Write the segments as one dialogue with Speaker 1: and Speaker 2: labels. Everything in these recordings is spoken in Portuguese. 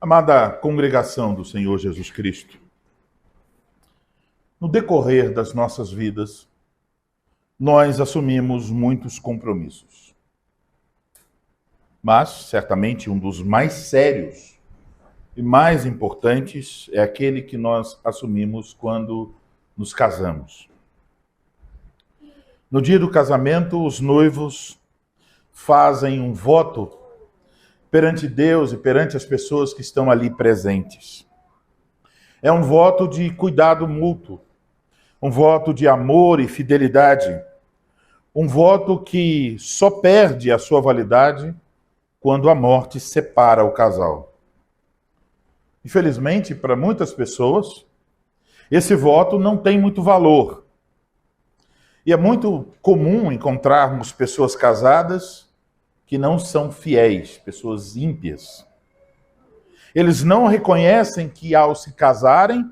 Speaker 1: Amada congregação do Senhor Jesus Cristo, no decorrer das nossas vidas, nós assumimos muitos compromissos. Mas, certamente, um dos mais sérios e mais importantes é aquele que nós assumimos quando nos casamos. No dia do casamento, os noivos fazem um voto perante Deus e perante as pessoas que estão ali presentes. É um voto de cuidado mútuo, um voto de amor e fidelidade, um voto que só perde a sua validade quando a morte separa o casal. Infelizmente, para muitas pessoas, esse voto não tem muito valor. E é muito comum encontrarmos pessoas casadas que não são fiéis, pessoas ímpias. Eles não reconhecem que, ao se casarem,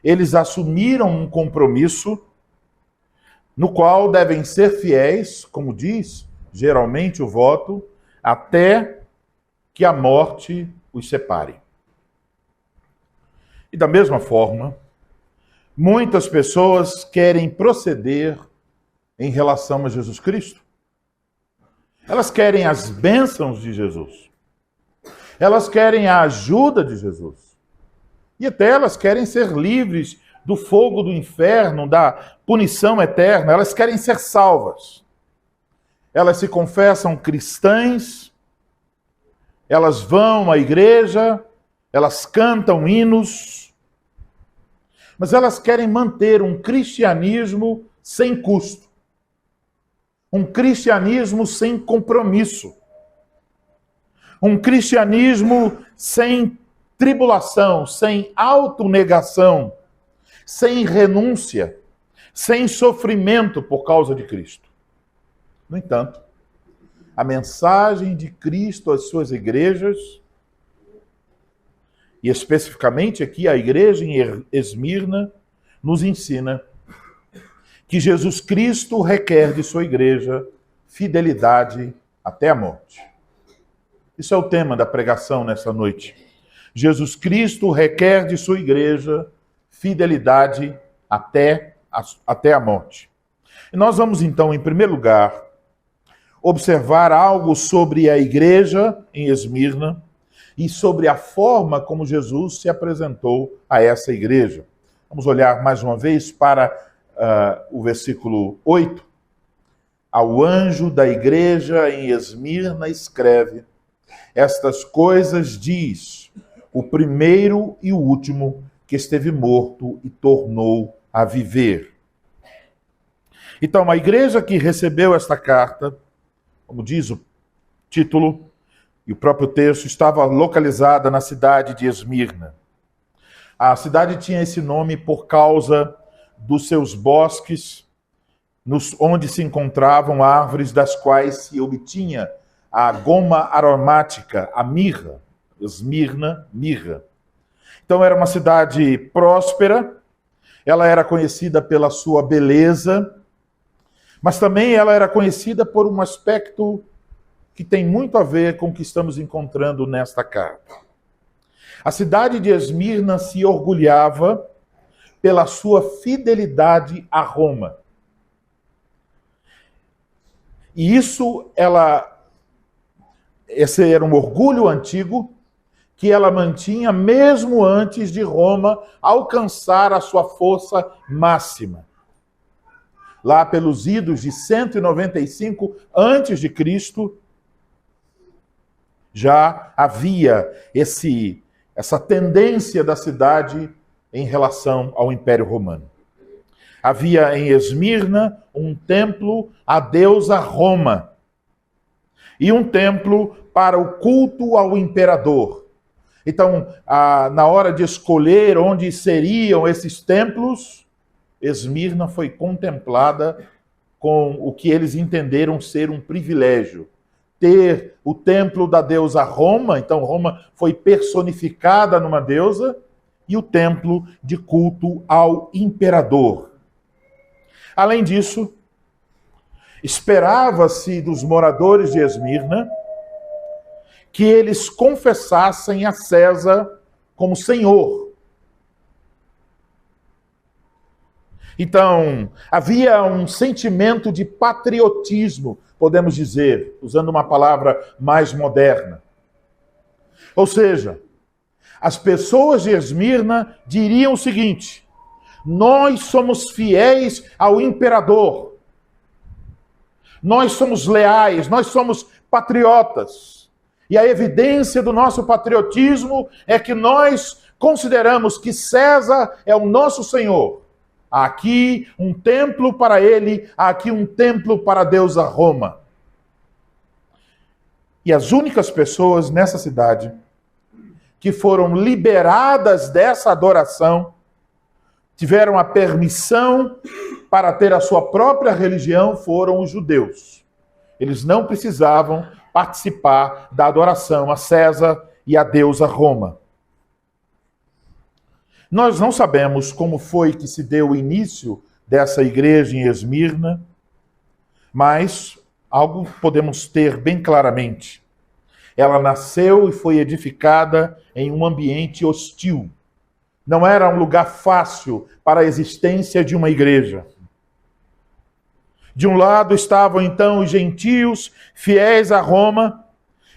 Speaker 1: eles assumiram um compromisso no qual devem ser fiéis, como diz geralmente o voto, até que a morte os separe. E da mesma forma, muitas pessoas querem proceder em relação a Jesus Cristo. Elas querem as bênçãos de Jesus. Elas querem a ajuda de Jesus. E até elas querem ser livres do fogo do inferno, da punição eterna. Elas querem ser salvas. Elas se confessam cristãs, elas vão à igreja, elas cantam hinos, mas elas querem manter um cristianismo sem custo. Um cristianismo sem compromisso. Um cristianismo sem tribulação, sem autonegação, sem renúncia, sem sofrimento por causa de Cristo. No entanto, a mensagem de Cristo às suas igrejas, e especificamente aqui a igreja em Esmirna, nos ensina que Jesus Cristo requer de sua igreja fidelidade até a morte. Isso é o tema da pregação nessa noite. Jesus Cristo requer de sua igreja fidelidade até a morte. E nós vamos então, em primeiro lugar, observar algo sobre a igreja em Esmirna e sobre a forma como Jesus se apresentou a essa igreja. Vamos olhar mais uma vez para o versículo 8. Ao anjo da igreja em Esmirna escreve: estas coisas diz o primeiro e o último que esteve morto e tornou a viver. Então, a igreja que recebeu esta carta, como diz o título e o próprio texto, estava localizada na cidade de Esmirna. A cidade tinha esse nome por causa dos seus bosques, onde se encontravam árvores das quais se obtinha a goma aromática, a mirra. Esmirna, mirra. Então era uma cidade próspera, ela era conhecida pela sua beleza, mas também ela era conhecida por um aspecto que tem muito a ver com o que estamos encontrando nesta carta. A cidade de Esmirna se orgulhava pela sua fidelidade a Roma. E esse era um orgulho antigo que ela mantinha mesmo antes de Roma alcançar a sua força máxima. Lá pelos idos de 195 antes de Cristo, já havia essa tendência da cidade em relação ao Império Romano. Havia em Esmirna um templo à deusa Roma e um templo para o culto ao imperador. Então, na hora de escolher onde seriam esses templos, Esmirna foi contemplada com o que eles entenderam ser um privilégio. Ter o templo da deusa Roma, então Roma foi personificada numa deusa, e o templo de culto ao imperador. Além disso, esperava-se dos moradores de Esmirna que eles confessassem a César como Senhor. Então, havia um sentimento de patriotismo, podemos dizer, usando uma palavra mais moderna. Ou seja, as pessoas de Esmirna diriam o seguinte: nós somos fiéis ao imperador, nós somos leais, nós somos patriotas. E a evidência do nosso patriotismo é que nós consideramos que César é o nosso Senhor. Há aqui um templo para ele, há aqui um templo para a deusa Roma. E as únicas pessoas nessa cidade que foram liberadas dessa adoração, tiveram a permissão para ter a sua própria religião, foram os judeus. Eles não precisavam participar da adoração a César e a deusa Roma. Nós não sabemos como foi que se deu o início dessa igreja em Esmirna, mas algo podemos ter bem claramente. Ela nasceu e foi edificada em um ambiente hostil. Não era um lugar fácil para a existência de uma igreja. De um lado estavam então os gentios, fiéis a Roma,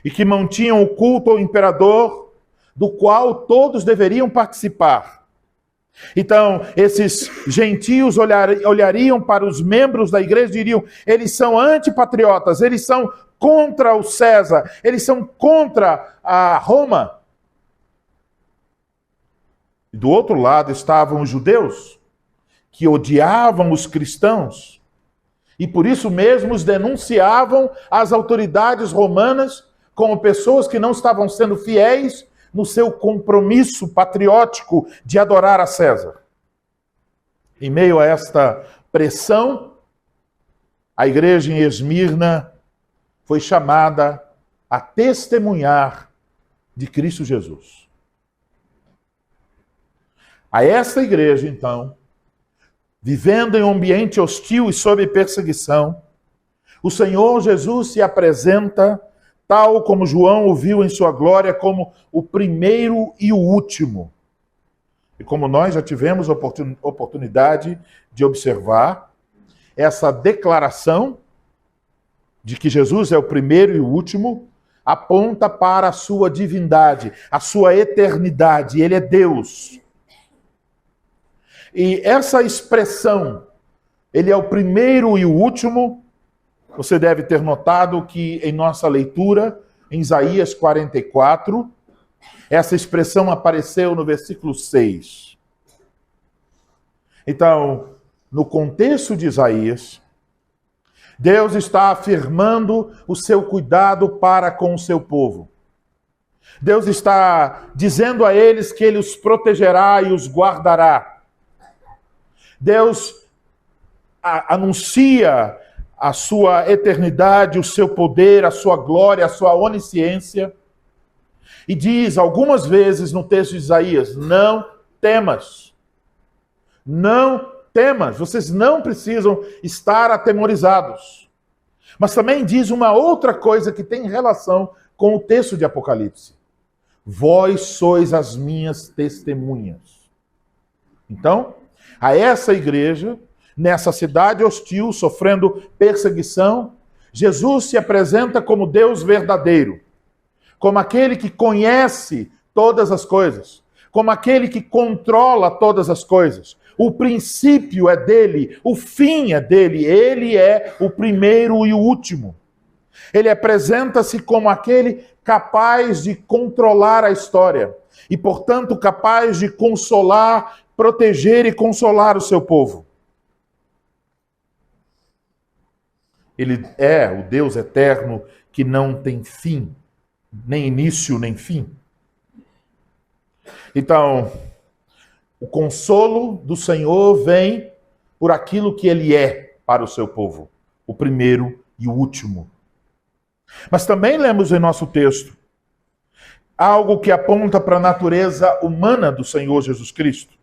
Speaker 1: e que mantinham o culto ao imperador, do qual todos deveriam participar. Então, esses gentios olhariam para os membros da igreja e diriam: eles são antipatriotas, eles são contra o César, eles são contra a Roma. E do outro lado estavam os judeus, que odiavam os cristãos, e por isso mesmo os denunciavam às autoridades romanas como pessoas que não estavam sendo fiéis no seu compromisso patriótico de adorar a César. Em meio a esta pressão, a igreja em Esmirna foi chamada a testemunhar de Cristo Jesus. A essa igreja, então, vivendo em um ambiente hostil e sob perseguição, o Senhor Jesus se apresenta tal como João o viu em sua glória, como o primeiro e o último. E como nós já tivemos oportunidade de observar, essa declaração de que Jesus é o primeiro e o último aponta para a sua divindade, a sua eternidade. Ele é Deus. E essa expressão, ele é o primeiro e o último, você deve ter notado que em nossa leitura, em Isaías 44, essa expressão apareceu no versículo 6. Então, no contexto de Isaías, Deus está afirmando o seu cuidado para com o seu povo. Deus está dizendo a eles que ele os protegerá e os guardará. Deus anuncia a sua eternidade, o seu poder, a sua glória, a sua onisciência. E diz algumas vezes no texto de Isaías: não temas. Não temas. Vocês não precisam estar atemorizados. Mas também diz uma outra coisa que tem relação com o texto de Apocalipse: vós sois as minhas testemunhas. Então, a essa igreja, nessa cidade hostil, sofrendo perseguição, Jesus se apresenta como Deus verdadeiro, como aquele que conhece todas as coisas, como aquele que controla todas as coisas. O princípio é dele, o fim é dele, ele é o primeiro e o último. Ele apresenta-se como aquele capaz de controlar a história e, portanto, capaz de consolar, proteger e consolar o seu povo. Ele é o Deus eterno que não tem fim, nem início nem fim. Então, o consolo do Senhor vem por aquilo que ele é para o seu povo, o primeiro e o último. Mas também lemos em nosso texto algo que aponta para a natureza humana do Senhor Jesus Cristo,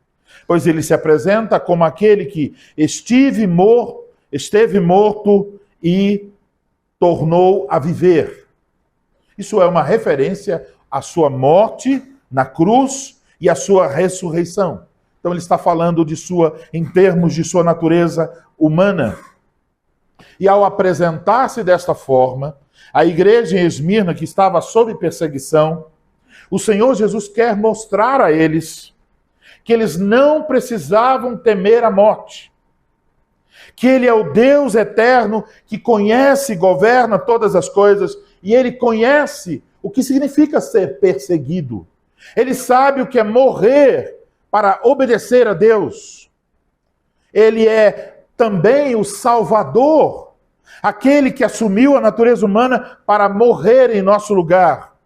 Speaker 1: pois ele se apresenta como aquele que esteve morto e tornou a viver. Isso é uma referência à sua morte na cruz e à sua ressurreição. Então ele está falando em termos de sua natureza humana. E ao apresentar-se desta forma, a igreja em Esmirna, que estava sob perseguição, o Senhor Jesus quer mostrar a eles que eles não precisavam temer a morte, que Ele é o Deus eterno que conhece e governa todas as coisas, e Ele conhece o que significa ser perseguido. Ele sabe o que é morrer para obedecer a Deus. Ele é também o Salvador, aquele que assumiu a natureza humana para morrer em nosso lugar.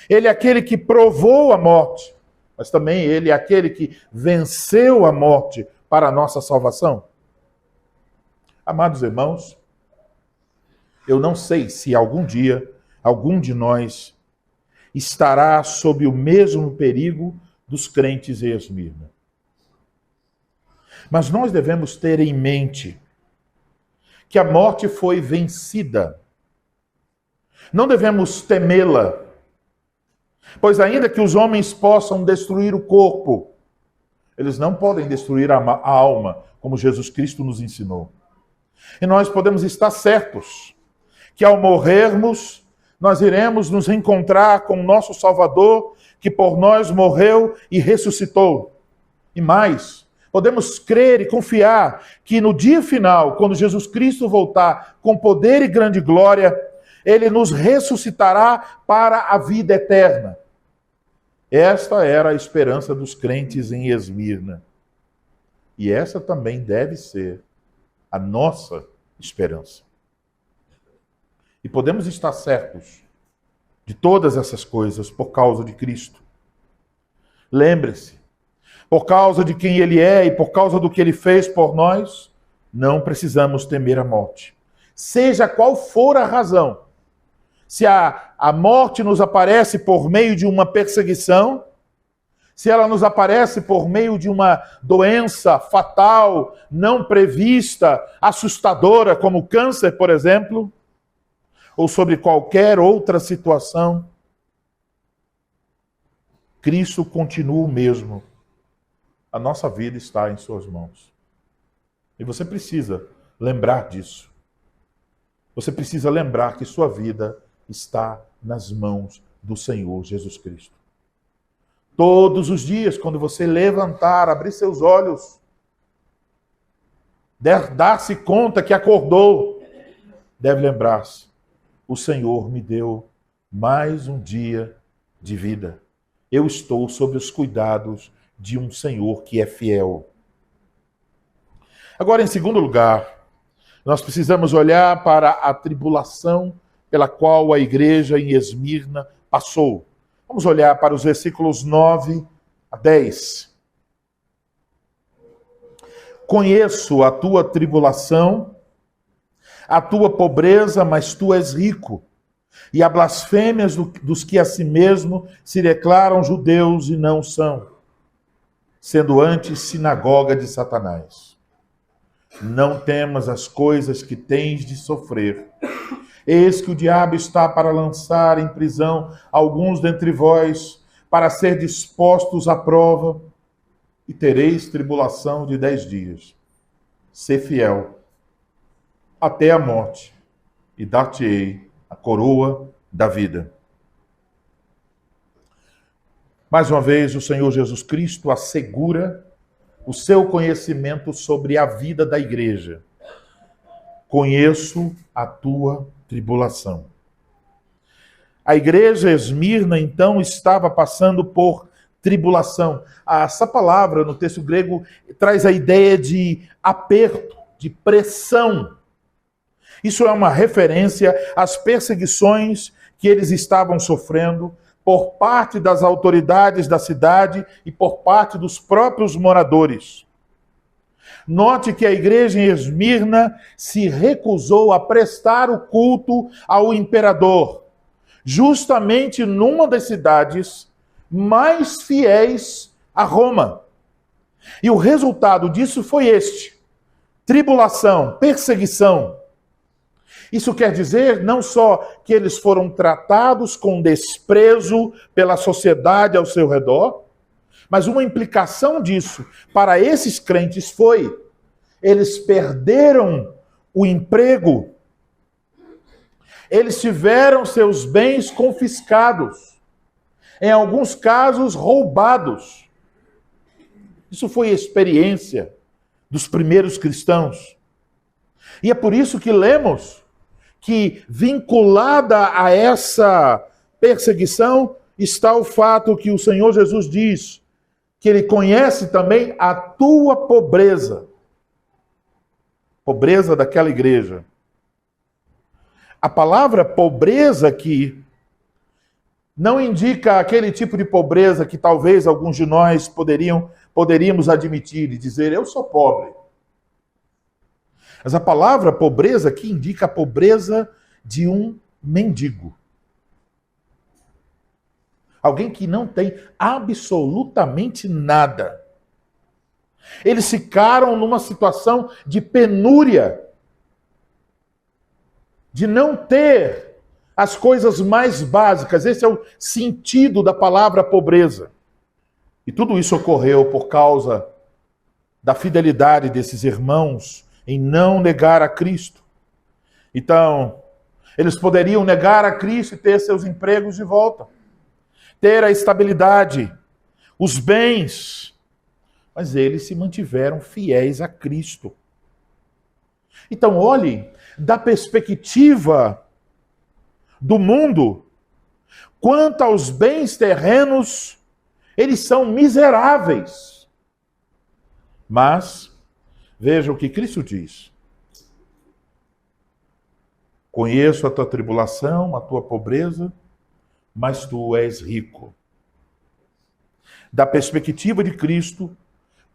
Speaker 1: Ele é aquele que provou a morte, mas também Ele é aquele que venceu a morte para a nossa salvação. Amados irmãos, eu não sei se algum dia algum de nós estará sob o mesmo perigo dos crentes em Esmirna. Mas nós devemos ter em mente que a morte foi vencida. Não devemos temê-la, pois ainda que os homens possam destruir o corpo, eles não podem destruir a alma, como Jesus Cristo nos ensinou. E nós podemos estar certos que ao morrermos, nós iremos nos encontrar com o nosso Salvador, que por nós morreu e ressuscitou. E mais, podemos crer e confiar que no dia final, quando Jesus Cristo voltar com poder e grande glória, Ele nos ressuscitará para a vida eterna. Esta era a esperança dos crentes em Esmirna. E essa também deve ser a nossa esperança. E podemos estar certos de todas essas coisas por causa de Cristo. Lembre-se, por causa de quem Ele é e por causa do que Ele fez por nós, não precisamos temer a morte. Seja qual for a razão. Se a morte nos aparece por meio de uma perseguição, se ela nos aparece por meio de uma doença fatal, não prevista, assustadora, como câncer, por exemplo, ou sobre qualquer outra situação, Cristo continua o mesmo. A nossa vida está em suas mãos. E você precisa lembrar disso. Você precisa lembrar que sua vida está nas mãos do Senhor Jesus Cristo. Todos os dias, quando você levantar, abrir seus olhos, dar-se conta que acordou, deve lembrar-se: o Senhor me deu mais um dia de vida. Eu estou sob os cuidados de um Senhor que é fiel. Agora, em segundo lugar, nós precisamos olhar para a tribulação pela qual a igreja em Esmirna passou. Vamos olhar para os versículos 9 a 10. Conheço a tua tribulação, a tua pobreza, mas tu és rico, e a blasfêmias dos que a si mesmo se declaram judeus e não são, sendo antes sinagoga de Satanás. Não temas as coisas que tens de sofrer. Eis que o diabo está para lançar em prisão alguns dentre vós, para ser dispostos à prova, e tereis tribulação de 10 dias. Sê fiel até a morte, e dar-te-ei a coroa da vida. Mais uma vez, o Senhor Jesus Cristo assegura o seu conhecimento sobre a vida da igreja. Conheço a tua tribulação. A igreja Esmirna, então, estava passando por tribulação. Essa palavra, no texto grego, traz a ideia de aperto, de pressão. Isso é uma referência às perseguições que eles estavam sofrendo por parte das autoridades da cidade e por parte dos próprios moradores. Note que a igreja em Esmirna se recusou a prestar o culto ao imperador, justamente numa das cidades mais fiéis a Roma. E o resultado disso foi este: tribulação, perseguição. Isso quer dizer não só que eles foram tratados com desprezo pela sociedade ao seu redor, mas uma implicação disso para esses crentes foi: eles perderam o emprego, eles tiveram seus bens confiscados, em alguns casos roubados. Isso foi a experiência dos primeiros cristãos. E é por isso que lemos que, vinculada a essa perseguição, está o fato que o Senhor Jesus diz que Ele conhece também a tua pobreza. Pobreza daquela igreja. A palavra pobreza aqui não indica aquele tipo de pobreza que talvez alguns de nós poderíamos admitir e dizer: eu sou pobre. Mas a palavra pobreza aqui indica a pobreza de um mendigo. Alguém que não tem absolutamente nada. Eles ficaram numa situação de penúria, de não ter as coisas mais básicas. Esse é o sentido da palavra pobreza. E tudo isso ocorreu por causa da fidelidade desses irmãos em não negar a Cristo. Então, eles poderiam negar a Cristo e ter seus empregos de volta, ter a estabilidade, os bens, mas eles se mantiveram fiéis a Cristo. Então, olhe, da perspectiva do mundo, quanto aos bens terrenos, eles são miseráveis. Mas veja o que Cristo diz: conheço a tua tribulação, a tua pobreza, mas tu és rico. Da perspectiva de Cristo,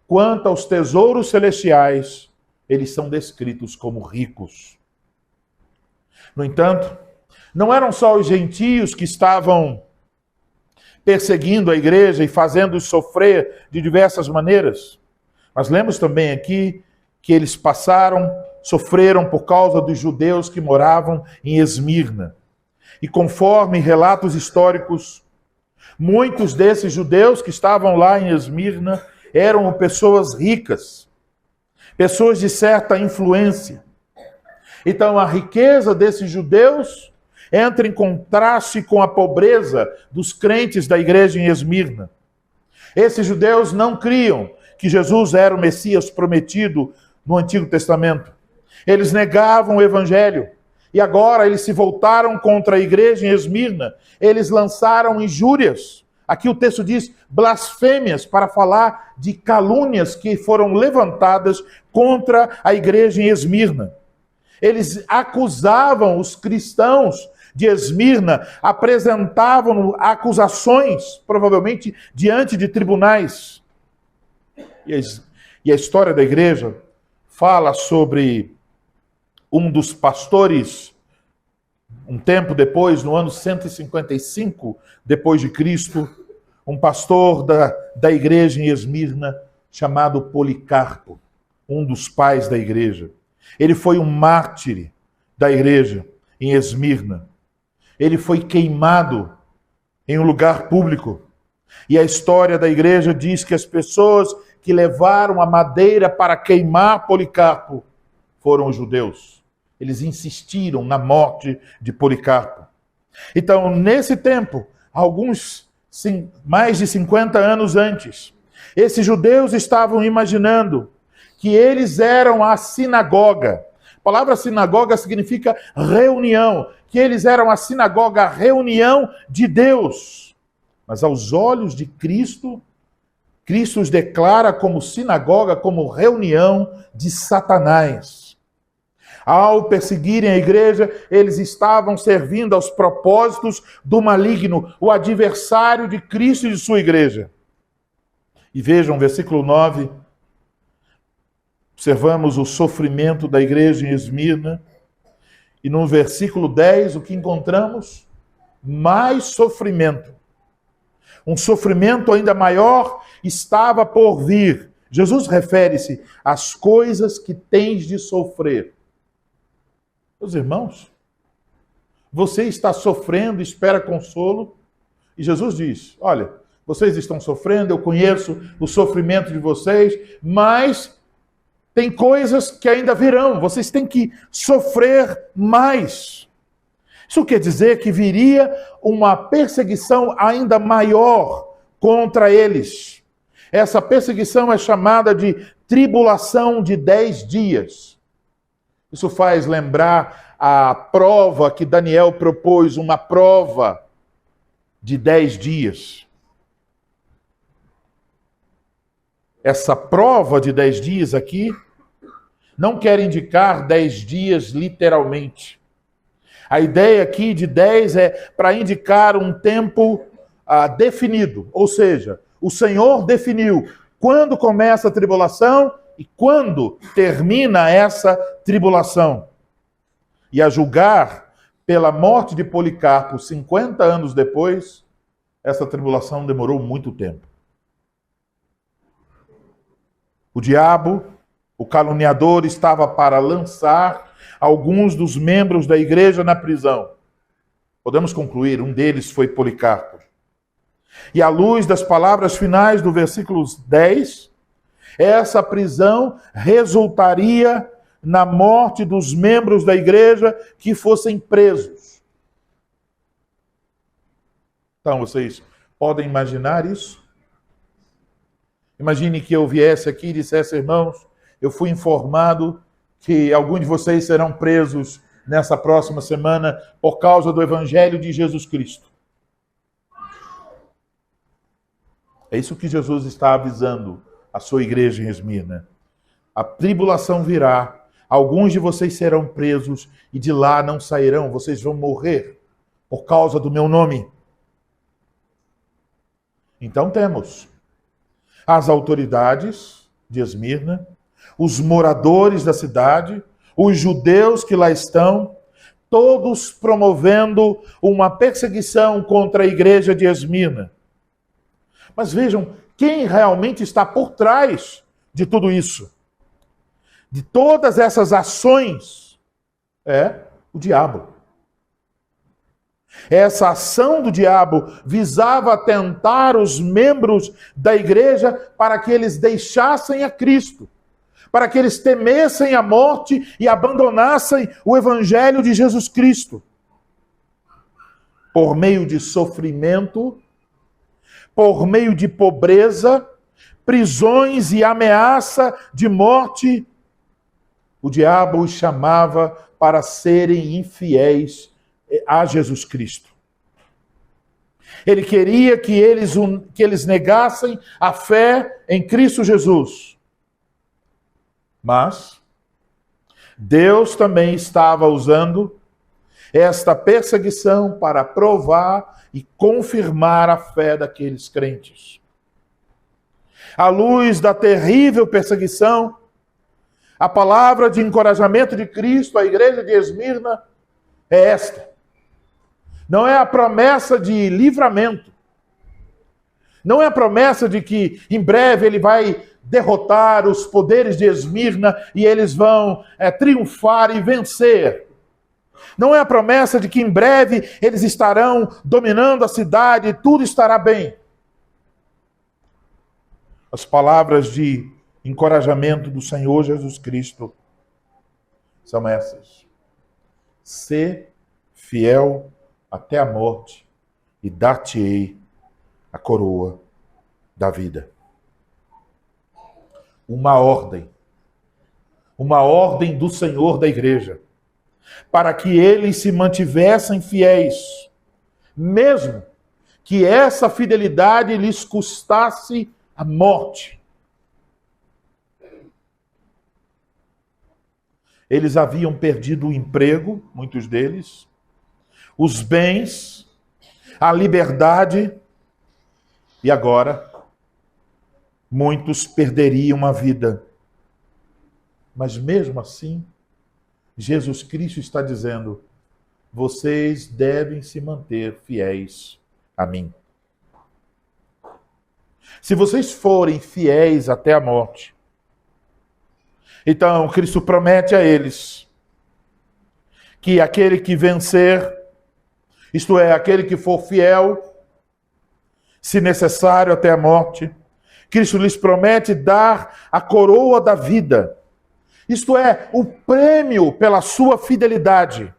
Speaker 1: quanto aos tesouros celestiais, eles são descritos como ricos. No entanto, não eram só os gentios que estavam perseguindo a igreja e fazendo-os sofrer de diversas maneiras. Mas lemos também aqui que eles sofreram por causa dos judeus que moravam em Esmirna. E conforme relatos históricos, muitos desses judeus que estavam lá em Esmirna eram pessoas ricas, pessoas de certa influência. Então a riqueza desses judeus entra em contraste com a pobreza dos crentes da igreja em Esmirna. Esses judeus não criam que Jesus era o Messias prometido no Antigo Testamento. Eles negavam o Evangelho. E agora eles se voltaram contra a igreja em Esmirna. Eles lançaram injúrias. Aqui o texto diz blasfêmias, para falar de calúnias que foram levantadas contra a igreja em Esmirna. Eles acusavam os cristãos de Esmirna, apresentavam acusações, provavelmente diante de tribunais. E a história da igreja fala sobre um dos pastores, um tempo depois, no ano 155 depois de Cristo, um pastor da igreja em Esmirna, chamado Policarpo, um dos pais da igreja. Ele foi um mártir da igreja em Esmirna. Ele foi queimado em um lugar público. E a história da igreja diz que as pessoas que levaram a madeira para queimar Policarpo foram os judeus. Eles insistiram na morte de Policarpo. Então, nesse tempo, mais de 50 anos antes, esses judeus estavam imaginando que eles eram a sinagoga. A palavra sinagoga significa reunião, que eles eram a sinagoga, a reunião de Deus. Mas aos olhos de Cristo, Cristo os declara como sinagoga, como reunião de Satanás. Ao perseguirem a igreja, eles estavam servindo aos propósitos do maligno, o adversário de Cristo e de sua igreja. E vejam, versículo 9, observamos o sofrimento da igreja em Esmirna. E no versículo 10, o que encontramos? Mais sofrimento. Um sofrimento ainda maior estava por vir. Jesus refere-se às coisas que tens de sofrer. Meus irmãos, você está sofrendo, espera consolo, e Jesus diz: olha, vocês estão sofrendo, eu conheço o sofrimento de vocês, mas tem coisas que ainda virão, vocês têm que sofrer mais. Isso quer dizer que viria uma perseguição ainda maior contra eles. Essa perseguição é chamada de tribulação de 10 dias. Isso faz lembrar a prova que Daniel propôs, uma prova de 10 dias. Essa prova de 10 dias aqui não quer indicar 10 dias literalmente. A ideia aqui de 10 é para indicar um tempo definido, ou seja, o Senhor definiu quando começa a tribulação e quando termina essa tribulação. E a julgar pela morte de Policarpo 50 anos depois, essa tribulação demorou muito tempo. O diabo, o caluniador, estava para lançar alguns dos membros da igreja na prisão. Podemos concluir, um deles foi Policarpo. E à luz das palavras finais do versículo 10, essa prisão resultaria na morte dos membros da igreja que fossem presos. Então, vocês podem imaginar isso? Imagine que eu viesse aqui e dissesse: irmãos, eu fui informado que alguns de vocês serão presos nessa próxima semana por causa do Evangelho de Jesus Cristo. É isso que Jesus está avisando a sua igreja em Esmirna. A tribulação virá, alguns de vocês serão presos e de lá não sairão, vocês vão morrer por causa do meu nome. Então temos as autoridades de Esmirna, os moradores da cidade, os judeus que lá estão, todos promovendo uma perseguição contra a igreja de Esmirna. Mas vejam, quem realmente está por trás de tudo isso? De todas essas ações? É o diabo. Essa ação do diabo visava tentar os membros da igreja para que eles deixassem a Cristo, para que eles temessem a morte e abandonassem o Evangelho de Jesus Cristo. Por meio de sofrimento, por meio de pobreza, prisões e ameaça de morte, o diabo os chamava para serem infiéis a Jesus Cristo. Ele queria que eles negassem a fé em Cristo Jesus. Mas Deus também estava usando esta perseguição para provar e confirmar a fé daqueles crentes. À luz da terrível perseguição, a palavra de encorajamento de Cristo à igreja de Esmirna é esta. Não é a promessa de livramento. Não é a promessa de que em breve ele vai derrotar os poderes de Esmirna e eles vão triunfar e vencer. Não é a promessa de que em breve eles estarão dominando a cidade e tudo estará bem. As palavras de encorajamento do Senhor Jesus Cristo são essas: sê fiel até a morte e dar-te-ei a coroa da vida. Uma ordem do Senhor da igreja, para que eles se mantivessem fiéis, mesmo que essa fidelidade lhes custasse a morte. Eles haviam perdido o emprego, muitos deles, os bens, a liberdade, e agora muitos perderiam a vida. Mas mesmo assim, Jesus Cristo está dizendo: vocês devem se manter fiéis a mim. Se vocês forem fiéis até a morte, então Cristo promete a eles que aquele que vencer, isto é, aquele que for fiel, se necessário até a morte, Cristo lhes promete dar a coroa da vida. Isto é, o prêmio pela sua fidelidade.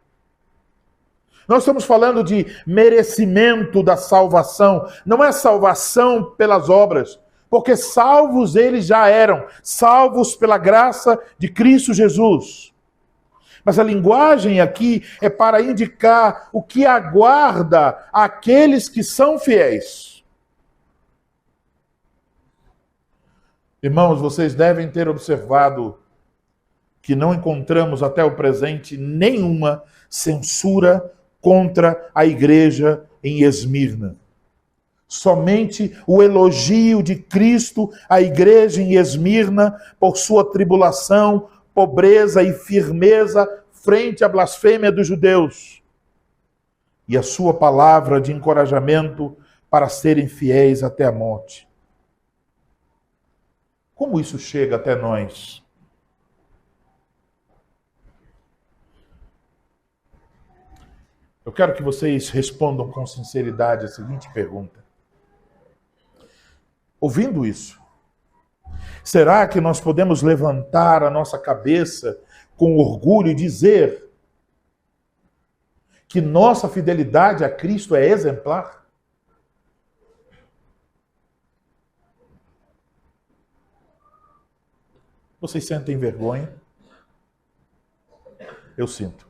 Speaker 1: Nós estamos falando de merecimento da salvação. Não é salvação pelas obras, porque salvos eles já eram, salvos pela graça de Cristo Jesus. Mas a linguagem aqui é para indicar o que aguarda aqueles que são fiéis. Irmãos, vocês devem ter observado que não encontramos até o presente nenhuma censura contra a igreja em Esmirna. Somente o elogio de Cristo à igreja em Esmirna por sua tribulação, pobreza e firmeza frente à blasfêmia dos judeus. E a sua palavra de encorajamento para serem fiéis até a morte. Como isso chega até nós? Eu quero que vocês respondam com sinceridade a seguinte pergunta. Ouvindo isso, será que nós podemos levantar a nossa cabeça com orgulho e dizer que nossa fidelidade a Cristo é exemplar? Vocês sentem vergonha? Eu sinto.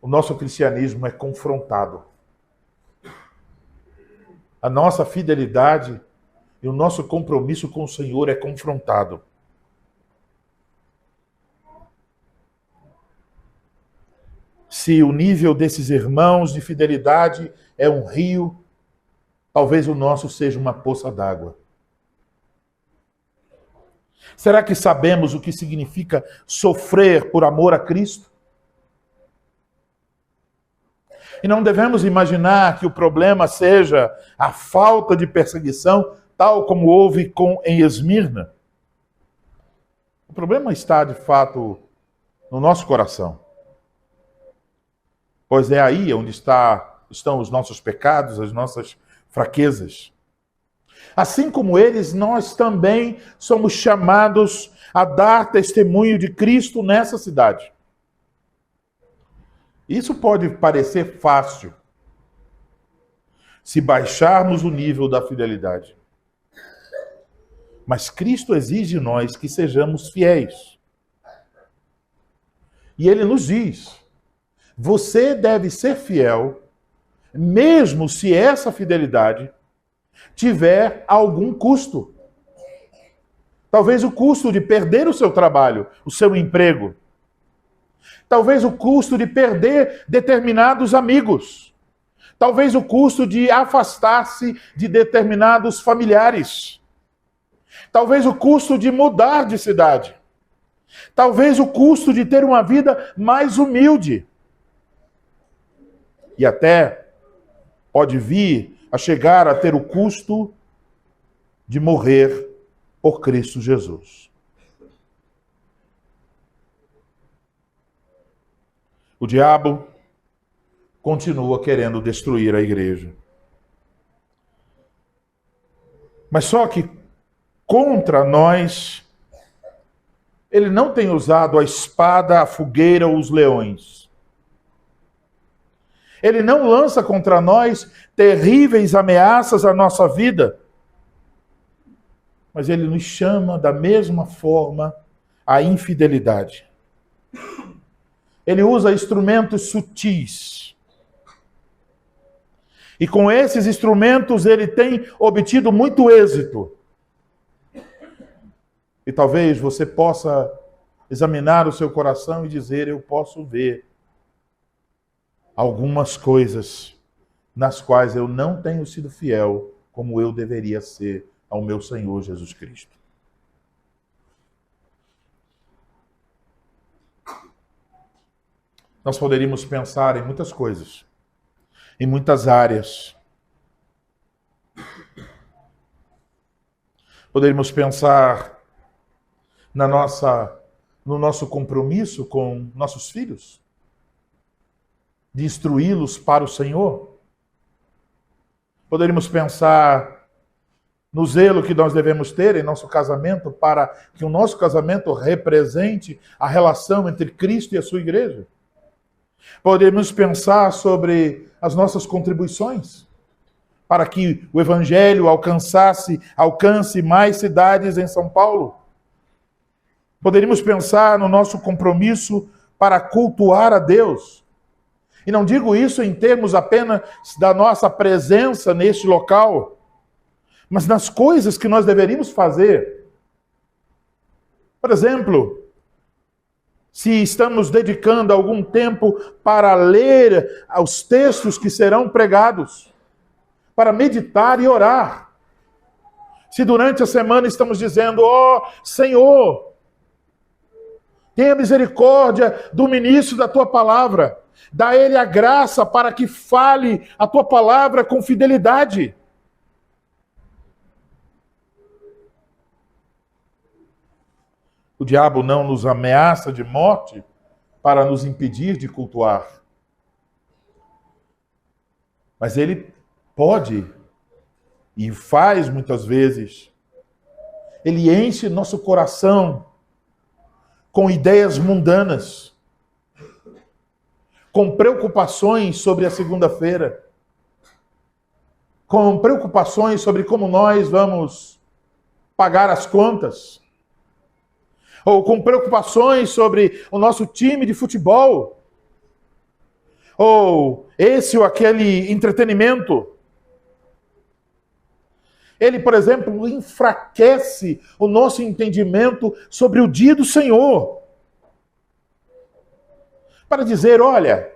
Speaker 1: O nosso cristianismo é confrontado. A nossa fidelidade e o nosso compromisso com o Senhor é confrontado. Se o nível desses irmãos de fidelidade é um rio, talvez o nosso seja uma poça d'água. Será que sabemos o que significa sofrer por amor a Cristo? E não devemos imaginar que o problema seja a falta de perseguição, tal como houve em Esmirna. O problema está, de fato, no nosso coração. Pois é aí onde estão os nossos pecados, as nossas fraquezas. Assim como eles, nós também somos chamados a dar testemunho de Cristo nessa cidade. Isso pode parecer fácil se baixarmos o nível da fidelidade. Mas Cristo exige de nós que sejamos fiéis. E Ele nos diz, você deve ser fiel, mesmo se essa fidelidade tiver algum custo. Talvez o custo de perder o seu trabalho, o seu emprego. Talvez o custo de perder determinados amigos. Talvez o custo de afastar-se de determinados familiares. Talvez o custo de mudar de cidade. Talvez o custo de ter uma vida mais humilde. E até pode vir a chegar a ter o custo de morrer por Cristo Jesus. O diabo continua querendo destruir a igreja. Mas só que contra nós, ele não tem usado a espada, a fogueira ou os leões. Ele não lança contra nós terríveis ameaças à nossa vida. Mas ele nos chama da mesma forma à infidelidade. Ele usa instrumentos sutis. E com esses instrumentos ele tem obtido muito êxito. E talvez você possa examinar o seu coração e dizer, eu posso ver algumas coisas nas quais eu não tenho sido fiel como eu deveria ser ao meu Senhor Jesus Cristo. Nós poderíamos pensar em muitas coisas, em muitas áreas. Poderíamos pensar no nosso compromisso com nossos filhos, de instruí-los para o Senhor. Poderíamos pensar no zelo que nós devemos ter em nosso casamento para que o nosso casamento represente a relação entre Cristo e a sua igreja. Poderíamos pensar sobre as nossas contribuições para que o Evangelho alcance mais cidades em São Paulo. Poderíamos pensar no nosso compromisso para cultuar a Deus. E não digo isso em termos apenas da nossa presença neste local, mas nas coisas que nós deveríamos fazer. Por exemplo, se estamos dedicando algum tempo para ler os textos que serão pregados, para meditar e orar. Se durante a semana estamos dizendo, Senhor, tenha misericórdia do ministro da tua palavra, dá a ele a graça para que fale a tua palavra com fidelidade. O diabo não nos ameaça de morte para nos impedir de cultuar. Mas ele pode, e faz muitas vezes, ele enche nosso coração com ideias mundanas, com preocupações sobre a segunda-feira, com preocupações sobre como nós vamos pagar as contas, ou com preocupações sobre o nosso time de futebol, ou esse ou aquele entretenimento. Ele, por exemplo, enfraquece o nosso entendimento sobre o dia do Senhor. Para dizer, olha,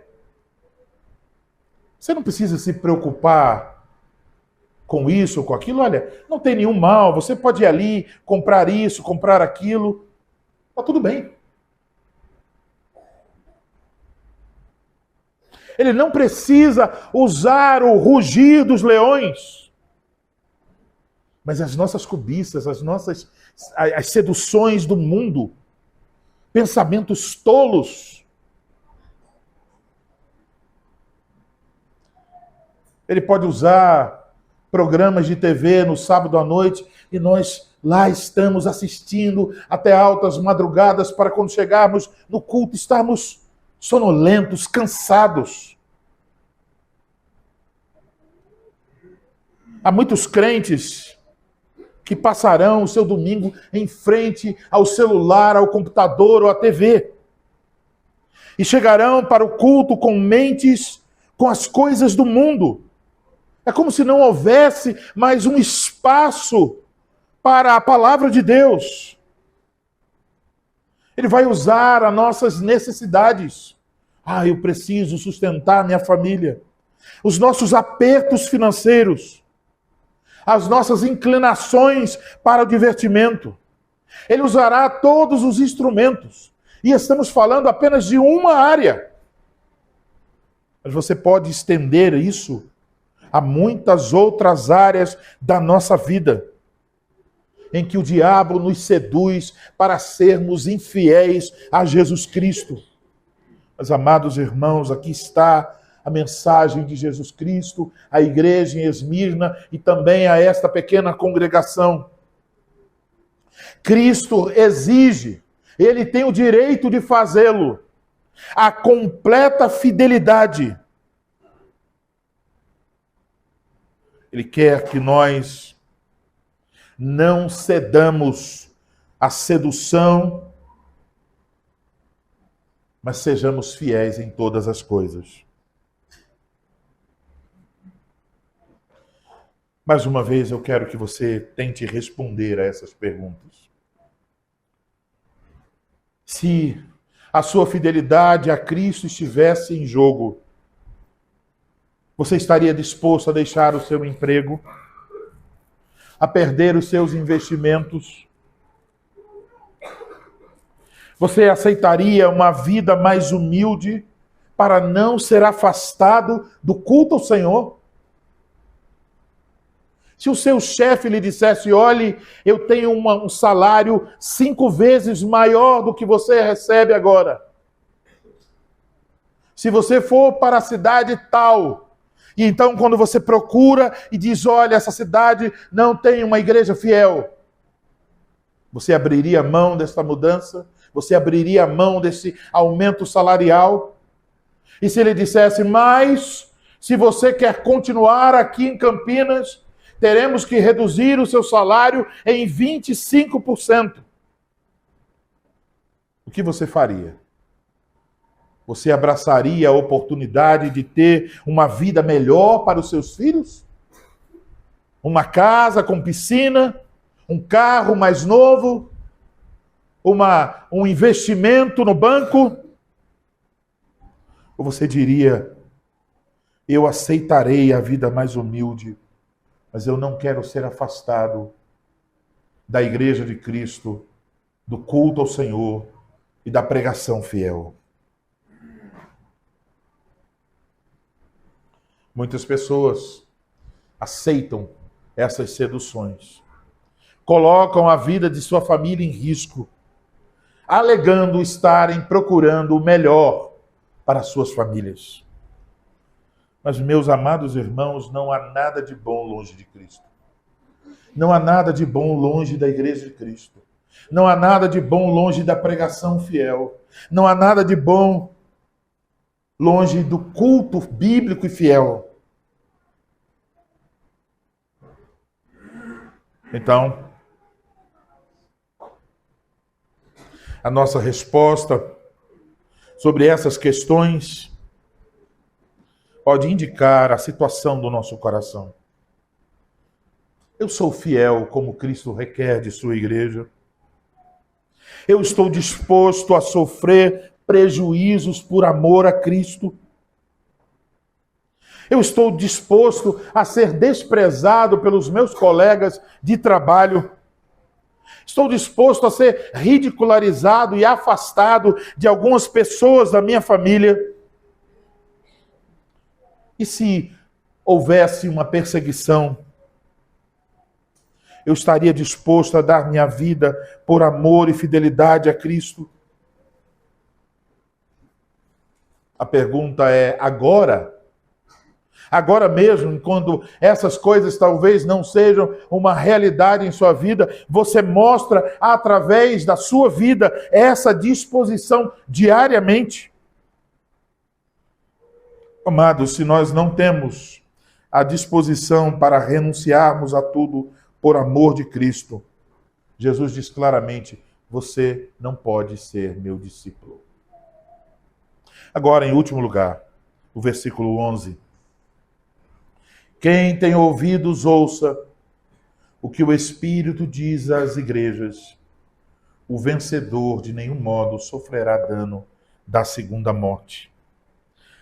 Speaker 1: você não precisa se preocupar com isso ou com aquilo, olha, não tem nenhum mal, você pode ir ali, comprar isso, comprar aquilo, está tudo bem. Ele não precisa usar o rugir dos leões, mas as nossas cobiças, as seduções do mundo, pensamentos tolos. Ele pode usar programas de TV no sábado à noite e nós lá estamos assistindo até altas madrugadas para quando chegarmos no culto estarmos sonolentos, cansados. Há muitos crentes que passarão o seu domingo em frente ao celular, ao computador ou à TV. E chegarão para o culto com mentes com as coisas do mundo. É como se não houvesse mais um espaço para a palavra de Deus. Ele vai usar as nossas necessidades. Eu preciso sustentar minha família. Os nossos apertos financeiros. As nossas inclinações para o divertimento. Ele usará todos os instrumentos. E estamos falando apenas de uma área. Mas você pode estender isso a muitas outras áreas da nossa vida, em que o diabo nos seduz para sermos infiéis a Jesus Cristo. Mas, amados irmãos, aqui está a mensagem de Jesus Cristo, à igreja em Esmirna e também a esta pequena congregação. Cristo exige, ele tem o direito de fazê-lo, a completa fidelidade. Ele quer que nós não cedamos à sedução, mas sejamos fiéis em todas as coisas. Mais uma vez, eu quero que você tente responder a essas perguntas. Se a sua fidelidade a Cristo estivesse em jogo, você estaria disposto a deixar o seu emprego, a perder os seus investimentos? Você aceitaria uma vida mais humilde para não ser afastado do culto ao Senhor? Se o seu chefe lhe dissesse, olhe, eu tenho um salário 5 vezes maior do que você recebe agora. Se você for para a cidade tal, e então quando você procura e diz, olha, essa cidade não tem uma igreja fiel, você abriria mão dessa mudança? Você abriria mão desse aumento salarial? E se ele dissesse, mas se você quer continuar aqui em Campinas, teremos que reduzir o seu salário em 25%. O que você faria? Você abraçaria a oportunidade de ter uma vida melhor para os seus filhos? Uma casa com piscina? Um carro mais novo? Um investimento no banco? Ou você diria, eu aceitarei a vida mais humilde, mas eu não quero ser afastado da igreja de Cristo, do culto ao Senhor e da pregação fiel. Muitas pessoas aceitam essas seduções, colocam a vida de sua família em risco, alegando estarem procurando o melhor para suas famílias. Mas, meus amados irmãos, não há nada de bom longe de Cristo. Não há nada de bom longe da igreja de Cristo. Não há nada de bom longe da pregação fiel. Não há nada de bom longe do culto bíblico e fiel. Então, a nossa resposta sobre essas questões pode indicar a situação do nosso coração. Eu sou fiel como Cristo requer de sua igreja. Eu estou disposto a sofrer prejuízos por amor a Cristo. Eu estou disposto a ser desprezado pelos meus colegas de trabalho. Estou disposto a ser ridicularizado e afastado de algumas pessoas da minha família. E se houvesse uma perseguição, eu estaria disposto a dar minha vida por amor e fidelidade a Cristo? A pergunta é, agora? Agora mesmo, quando essas coisas talvez não sejam uma realidade em sua vida, você mostra através da sua vida essa disposição diariamente? Amados, se nós não temos a disposição para renunciarmos a tudo por amor de Cristo, Jesus diz claramente, você não pode ser meu discípulo. Agora, em último lugar, o versículo 11. Quem tem ouvidos, ouça o que o Espírito diz às igrejas. O vencedor de nenhum modo sofrerá dano da segunda morte.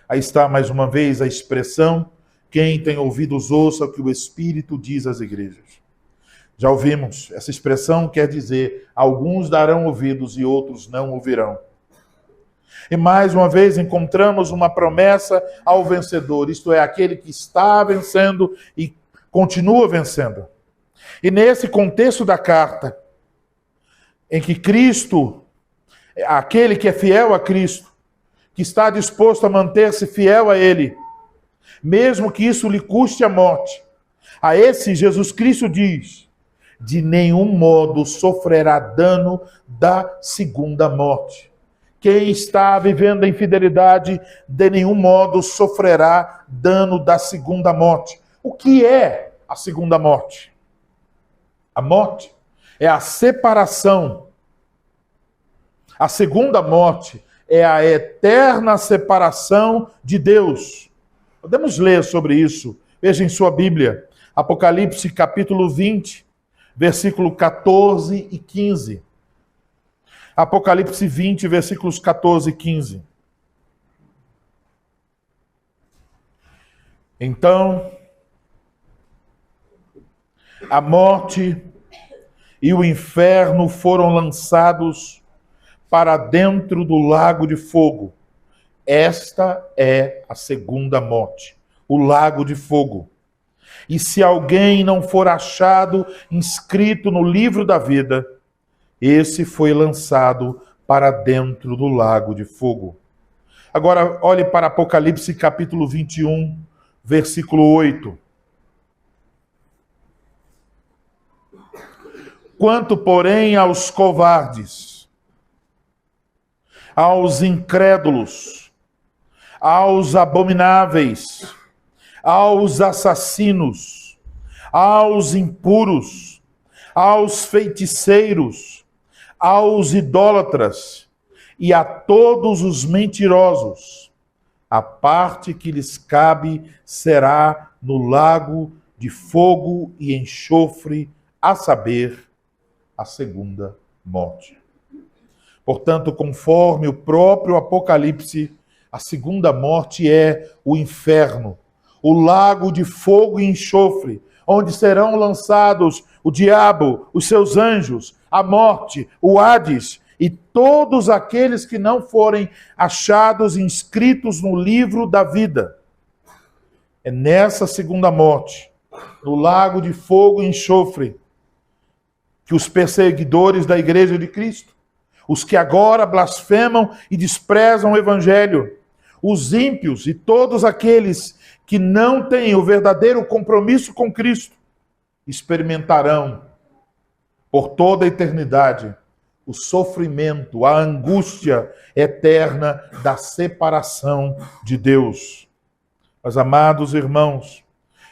Speaker 1: Aí está mais uma vez a expressão, quem tem ouvidos, ouça o que o Espírito diz às igrejas. Já ouvimos, essa expressão quer dizer, alguns darão ouvidos e outros não ouvirão. E mais uma vez encontramos uma promessa ao vencedor, isto é, aquele que está vencendo e continua vencendo. E nesse contexto da carta, em que Cristo, aquele que é fiel a Cristo, que está disposto a manter-se fiel a Ele, mesmo que isso lhe custe a morte, a esse Jesus Cristo diz, de nenhum modo sofrerá dano da segunda morte. Quem está vivendo em fidelidade, de nenhum modo sofrerá dano da segunda morte. O que é a segunda morte? A morte é a separação. A segunda morte é a eterna separação de Deus. Podemos ler sobre isso. Veja em sua Bíblia, Apocalipse capítulo 20, versículo 14 e 15. Apocalipse 20, versículos 14 e 15. Então, a morte e o inferno foram lançados para dentro do lago de fogo. Esta é a segunda morte, o lago de fogo. E se alguém não for achado inscrito no livro da vida, esse foi lançado para dentro do lago de fogo. Agora, olhe para Apocalipse capítulo 21, versículo 8. Quanto, porém, aos covardes, aos incrédulos, aos abomináveis, aos assassinos, aos impuros, aos feiticeiros, aos idólatras e a todos os mentirosos, a parte que lhes cabe será no lago de fogo e enxofre, a saber, a segunda morte. Portanto, conforme o próprio Apocalipse, a segunda morte é o inferno, o lago de fogo e enxofre, onde serão lançados o diabo, os seus anjos, a morte, o Hades e todos aqueles que não forem achados inscritos no livro da vida. É nessa segunda morte, no lago de fogo e enxofre, que os perseguidores da Igreja de Cristo, os que agora blasfemam e desprezam o Evangelho, os ímpios e todos aqueles que não têm o verdadeiro compromisso com Cristo, experimentarão por toda a eternidade o sofrimento, a angústia eterna da separação de Deus. Mas, amados irmãos,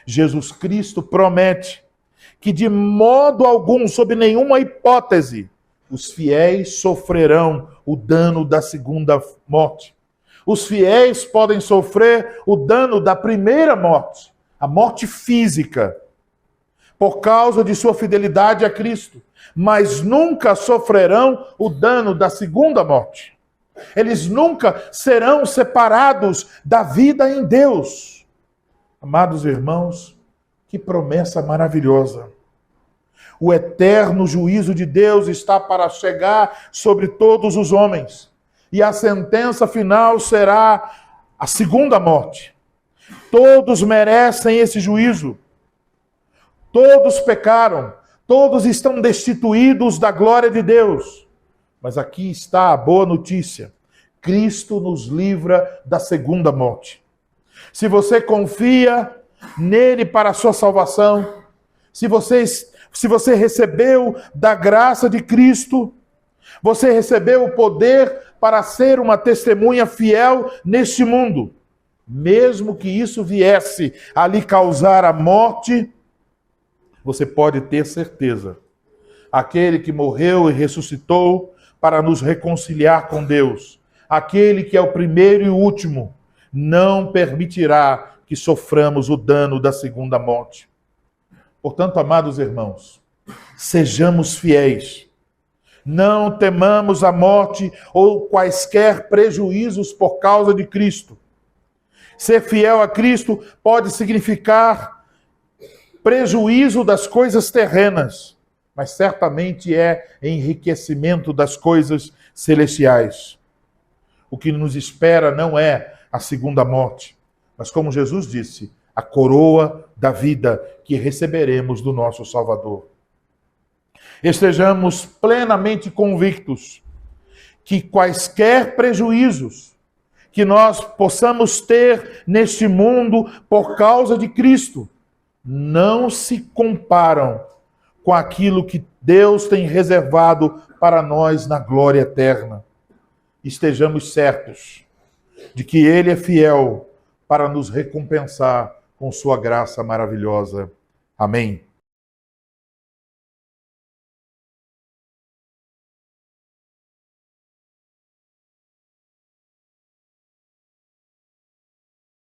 Speaker 1: Jesus Cristo promete que de modo algum, sob nenhuma hipótese, os fiéis sofrerão o dano da segunda morte. Os fiéis podem sofrer o dano da primeira morte, a morte física, por causa de sua fidelidade a Cristo, mas nunca sofrerão o dano da segunda morte. Eles nunca serão separados da vida em Deus. Amados irmãos, que promessa maravilhosa. O eterno juízo de Deus está para chegar sobre todos os homens. E a sentença final será a segunda morte. Todos merecem esse juízo. Todos pecaram. Todos estão destituídos da glória de Deus. Mas aqui está a boa notícia. Cristo nos livra da segunda morte. Se você confia nele para a sua salvação, se você recebeu da graça de Cristo, você recebeu o poder para ser uma testemunha fiel neste mundo. Mesmo que isso viesse a lhe causar a morte, você pode ter certeza. Aquele que morreu e ressuscitou para nos reconciliar com Deus, aquele que é o primeiro e o último, não permitirá que soframos o dano da segunda morte. Portanto, amados irmãos, sejamos fiéis. Não temamos a morte ou quaisquer prejuízos por causa de Cristo. Ser fiel a Cristo pode significar prejuízo das coisas terrenas, mas certamente é enriquecimento das coisas celestiais. O que nos espera não é a segunda morte, mas como Jesus disse, a coroa da vida que receberemos do nosso Salvador. Estejamos plenamente convictos que quaisquer prejuízos que nós possamos ter neste mundo por causa de Cristo não se comparam com aquilo que Deus tem reservado para nós na glória eterna. Estejamos certos de que Ele é fiel para nos recompensar com sua graça maravilhosa. Amém.